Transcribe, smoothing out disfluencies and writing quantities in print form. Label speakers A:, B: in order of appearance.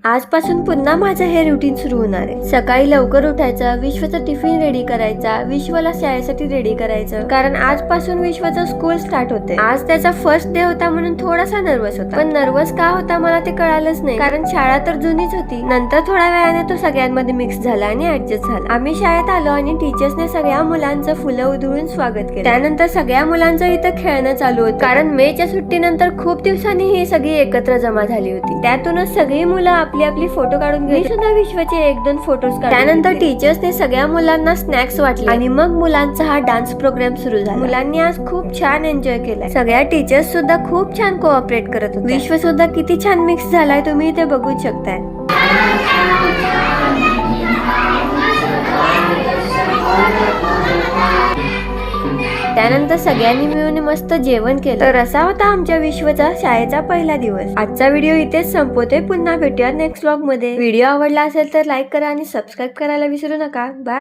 A: आजपासून पुन्हा माझं हे रुटीन सुरू होणार आहे। सकाळी लवकर उठायचं, विश्वचा टिफिन रेडी करायचा, विश्वला शाळेसाठी रेडी करायचं, कारण आजपासून विश्वचं स्कूल स्टार्ट होते। आज त्याचा फर्स्ट डे होता म्हणून थोडासा नर्वस होता, पण नर्वस का होता मला ते कळालंच नाही, कारण शाळा तर जुनीच होती। नंतर थोड्या वेळाने तो सगळ्यांमध्ये मिक्स झाला आणि ऍडजस्ट झाला। आम्ही शाळेत आलो आणि टीचर्सने सगळ्या मुलांचं फुलं उधळून स्वागत केलं। त्यानंतर सगळ्या मुलांचं इथं खेळणं चालू होतं, कारण मेच्या सुट्टीनंतर खूप दिवसांनी ही सगळी एकत्र जमा झाली होती। त्यातूनच सगळी मुलं आपली आपली फोटो काढून घेतली। सुद्धा विश्वाचे 1-2 फोटोज काढले। त्यानंतर टीचर्सने सगळ्या मुलांना स्नॅक्स वाटले आणि मग मुलांचा हा डान्स प्रोग्राम सुरू झाला। मुलांनी आज खूप छान एन्जॉय केलाय। सगळ्या टीचर्स सुद्धा खूप छान कोऑपरेट करत होते। विश्व सुद्धा किती छान मिक्स झालाय, तुम्ही इथे बघू शकताय। त्यानंतर सगळ्यांनी मिळून मस्त जेवण केलं। तर असा होता आमच्या विश्वचा शाळेचा पहिला दिवस। आजचा व्हिडिओ इथेच संपवतोय, पुन्हा भेटूया नेक्स्ट व्लॉग मध्ये। व्हिडिओ आवडला असेल तर लाईक करा आणि सबस्क्राईब करायला विसरू नका। बाय।